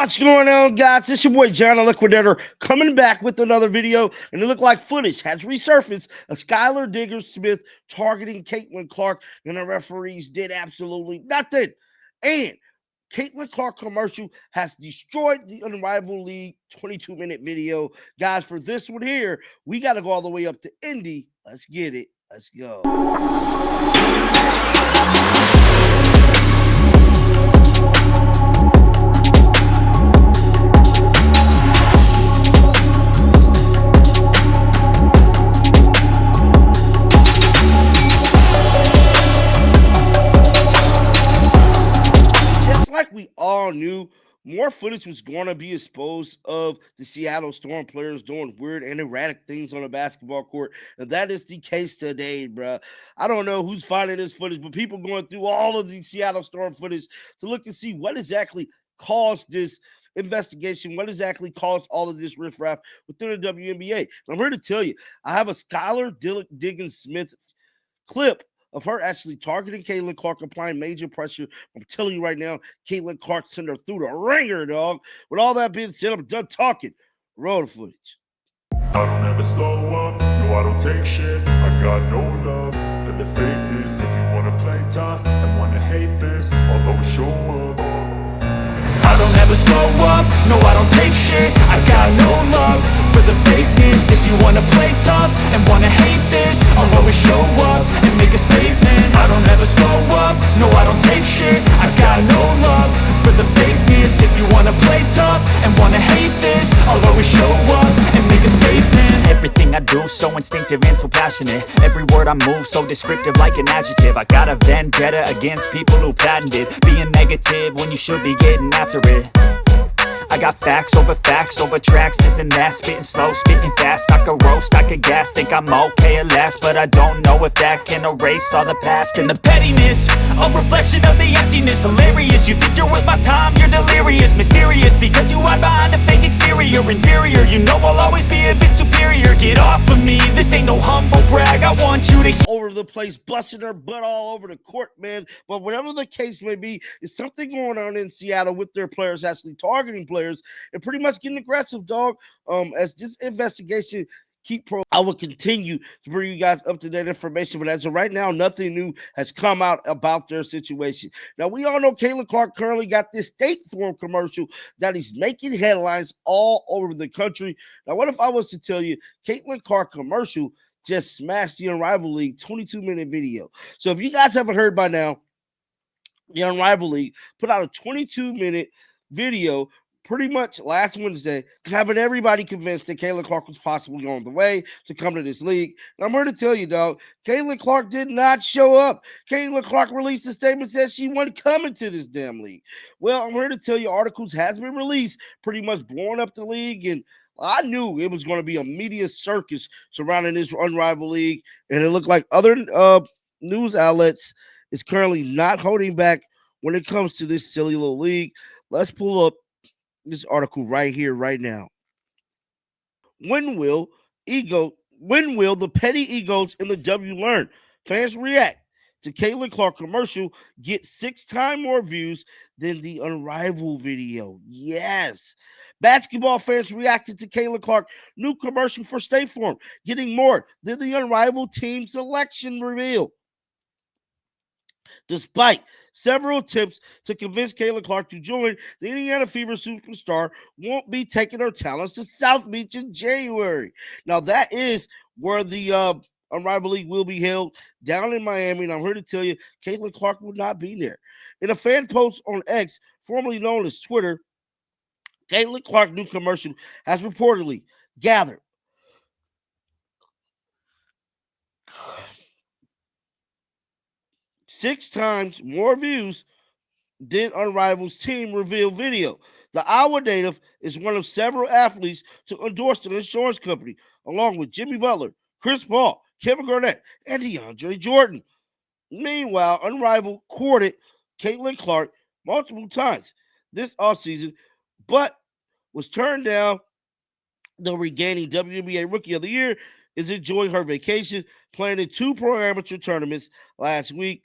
What's going on, guys? It's your boy John the Liquidator coming back with another video, and it looked like footage has resurfaced of Skylar Diggins-Smith targeting Caitlin Clark, and the referees did absolutely nothing. And Caitlin Clark commercial has destroyed the Unrivaled League 22-minute video. Guys, for this one here, we got to go all the way up to Indy. Let's get it. Let's go. Like we all knew, more footage was going to be exposed of the Seattle Storm players doing weird and erratic things on a basketball court, and that is the case today, bro. I don't know who's finding this footage, but people going through all of the Seattle Storm footage to look and see what exactly caused this investigation, what exactly caused all of this riffraff within the WNBA. And I'm here to tell you, I have a Skylar Diggins-Smith clip of her actually targeting Caitlin Clark, applying major pressure. I'm telling you right now, Caitlin Clark sent her through the ringer, dog. With all that being said, I'm done talking. Roll the footage. I don't ever slow up, no I don't take shit. I got no love for the fakeness. If you wanna play tough and wanna hate this, I'll always show up. I don't ever slow up, no I don't take shit. I got no love for the fakeness. If you wanna play tough and wanna hate this, I'll always show up and make a statement. I don't ever slow up, no I don't take shit. I got no love for the fakeness. If you wanna play tough and wanna hate this, I'll always show up and make a statement. Everything I do so instinctive and so passionate. Every word I move so descriptive like an adjective. I got a vendetta against people who patented being negative when you should be getting after it. I got facts over tracks, this and that. Spitting slow, spitting fast, I could roast, I could gas. Think I'm okay at last, but I don't know if that can erase all the past. And the pettiness, a reflection of the emptiness. Hilarious, you think you're worth my time, you're delirious. Mysterious, because you hide behind a fake exterior. Inferior, you know I'll always be a bit superior. Get off of me, this ain't no humble brag. I want you to over the place, busting her butt all over the court, man. But whatever the case may be, there's something going on in Seattle with their players actually targeting players and pretty much getting aggressive, dog. As this investigation I will continue to bring you guys up to date information, but as of right now, nothing new has come out about their situation. Now, we all know Caitlin Clark currently got this State Farm commercial that is making headlines all over the country. Now, what if I was to tell you Caitlin Clark commercial just smashed the Unrivaled League 22-minute video? So if you guys haven't heard by now, the Unrivaled League put out a 22-minute video pretty much last Wednesday, having everybody convinced that Caitlin Clark was possibly on the way to come to this league. And I'm here to tell you, dog, Caitlin Clark did not show up. Caitlin Clark released a statement that she wasn't coming to this damn league. Well, I'm here to tell you, articles has been released pretty much blowing up the league, and I knew it was going to be a media circus surrounding this Unrivaled League, and it looked like other news outlets is currently not holding back when it comes to this silly little league. Let's pull up this article right here, right now. When will the petty egos in the W learn? Fans react to Caitlin Clark commercial get 6 times more views than the Unrivaled video. Yes. Basketball fans reacted to Caitlin Clark new commercial for State Farm, getting more than the Unrivaled team selection reveal. Despite several attempts to convince Caitlin Clark to join, the Indiana Fever superstar won't be taking her talents to South Beach in January. Now, that is where the Unrivaled League will be held, down in Miami, and I'm here to tell you, Caitlin Clark will not be there. In a fan post on X, formerly known as Twitter, Caitlin Clark new commercial has reportedly gathered 6 times more views than Unrivaled's team reveal video. The Iowa native is one of several athletes to endorse the insurance company, along with Jimmy Butler, Chris Paul, Kevin Garnett, and DeAndre Jordan. Meanwhile, Unrivaled courted Caitlin Clark multiple times this offseason, but was turned down. The regaining WNBA Rookie of the Year is enjoying her vacation, playing in 2 pro amateur tournaments last week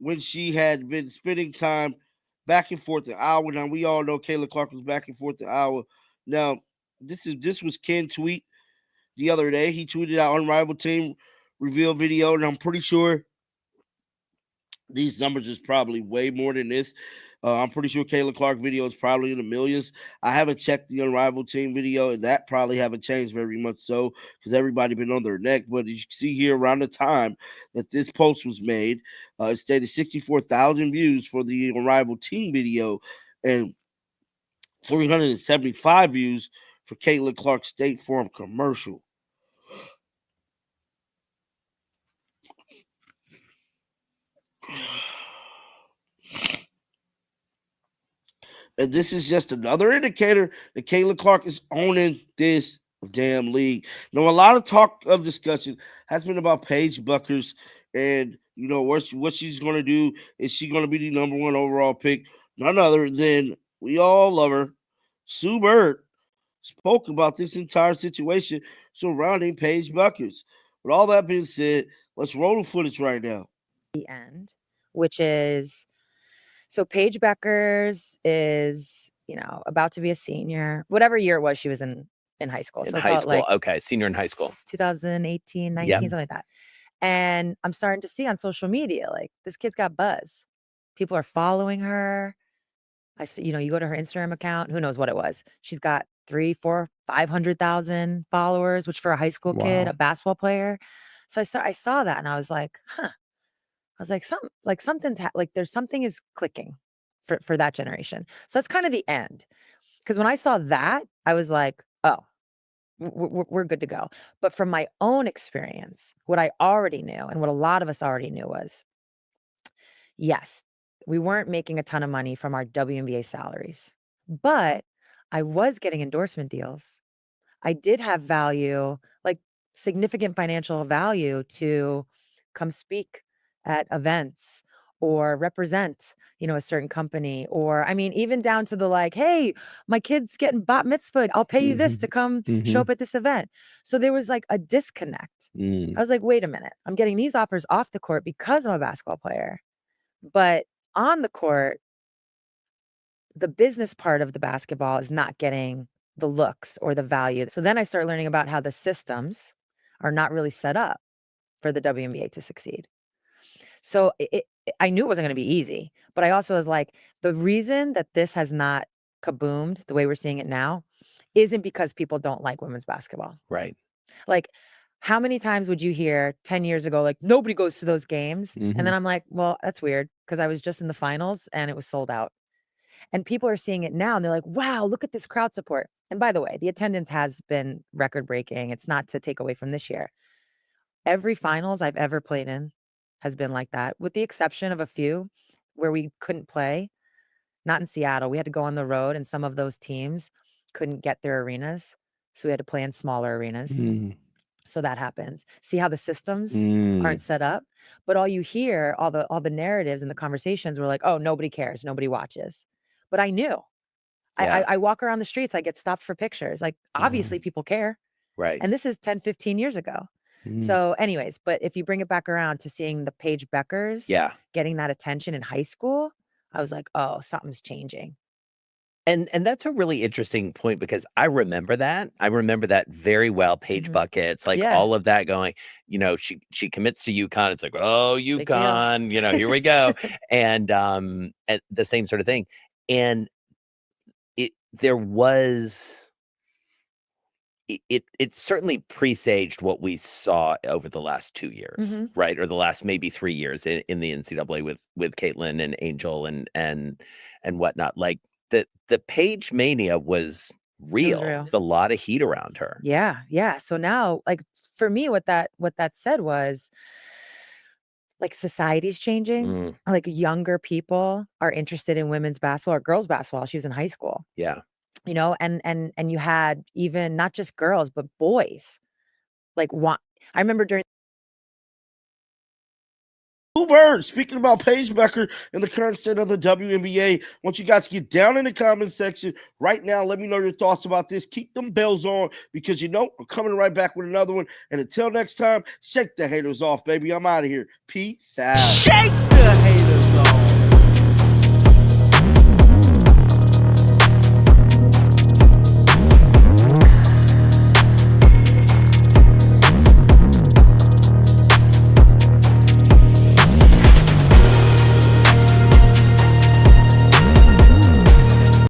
when she had been spending time back and forth in Iowa. Now we all know Kayla Clark was back and forth in Iowa. Now this was Ken tweet the other day. He tweeted out unrivaled team reveal video, and I'm pretty sure these numbers is probably way more than this. I'm pretty sure Kayla Clark video is probably in the millions. I haven't checked the unrivaled team video, and that probably haven't changed very much so because everybody been on their neck. But as you can see here, around the time that this post was made, it stated 64,000 views for the unrivaled team video and 375 views for Kayla Clark's State Farm commercial. And this is just another indicator that Kayla Clark is owning this damn league. Now, a lot of talk of discussion has been about Paige Bueckers and, what she's going to do. Is she going to be the number 1 overall pick? None other than, we all love her, Sue Bird spoke about this entire situation surrounding Paige Bueckers. With all that being said, let's roll the footage right now. The end, which is, so Paige Bueckers is, about to be a senior, whatever year it was she was in high school. In high school, okay, senior in high school. 2018, 19, something like that. And I'm starting to see on social media, like, this kid's got buzz. People are following her. I see, you go to her Instagram account, who knows what it was. She's got 300, 400, 500,000 followers, which for a high school kid, a basketball player. So I saw that and I was like, huh. I was like, something's there's something is clicking for that generation. So that's kind of the end. Because when I saw that, I was like, oh, we're good to go. But from my own experience, what I already knew and what a lot of us already knew was, yes, we weren't making a ton of money from our WNBA salaries, but I was getting endorsement deals. I did have value, like significant financial value, to come speak at events or represent, a certain company, or even down to the like, hey, my kid's getting bat mitzvah, I'll pay you this to come show up at this event. So there was like a disconnect. I was like, wait a minute, I'm getting these offers off the court because I'm a basketball player, but on the court, the business part of the basketball is not getting the looks or the value. So then I start learning about how the systems are not really set up for the WNBA to succeed. So I knew it wasn't going to be easy, but I also was like, the reason that this has not kaboomed the way we're seeing it now isn't because people don't like women's basketball. Right. Like, how many times would you hear 10 years ago, like, nobody goes to those games? And then I'm like, well, that's weird because I was just in the finals and it was sold out. And people are seeing it now and they're like, wow, look at this crowd support. And by the way, the attendance has been record breaking. It's not to take away from this year. Every finals I've ever played in has been like that, with the exception of a few where we couldn't play. Not in Seattle. We had to go on the road and some of those teams couldn't get their arenas. So we had to play in smaller arenas. So that happens. See how the systems aren't set up? But all you hear, all the narratives and the conversations were like, oh, nobody cares. Nobody watches. But I knew. Yeah. I walk around the streets. I get stopped for pictures. Like, obviously people care. Right. And this is 10, 15 years ago. So anyways, but if you bring it back around to seeing the Paige Bueckers getting that attention in high school, I was like, oh, something's changing. And that's a really interesting point because I remember that. I remember that very well. Paige Buckets, like all of that going, she commits to UConn. It's like, oh, UConn, here we go. And the same sort of thing. And there was, it certainly presaged what we saw over the last 2 years, right? Or the last maybe 3 years in the NCAA with Caitlin and Angel and whatnot. Like the Paige mania was real. There's a lot of heat around her. Yeah. So now, like, for me, what that said was, like, society's changing. Like, younger people are interested in women's basketball or girls basketball. She was in high school. Yeah. And you had even not just girls, but boys. Like, I remember during Blue Bird, speaking about Paige Bueckers and the current state of the WNBA, I want you guys to get down in the comment section right now. Let me know your thoughts about this. Keep them bells on because I'm coming right back with another one. And until next time, shake the haters off, baby. I'm out of here. Peace out. Shake the haters off.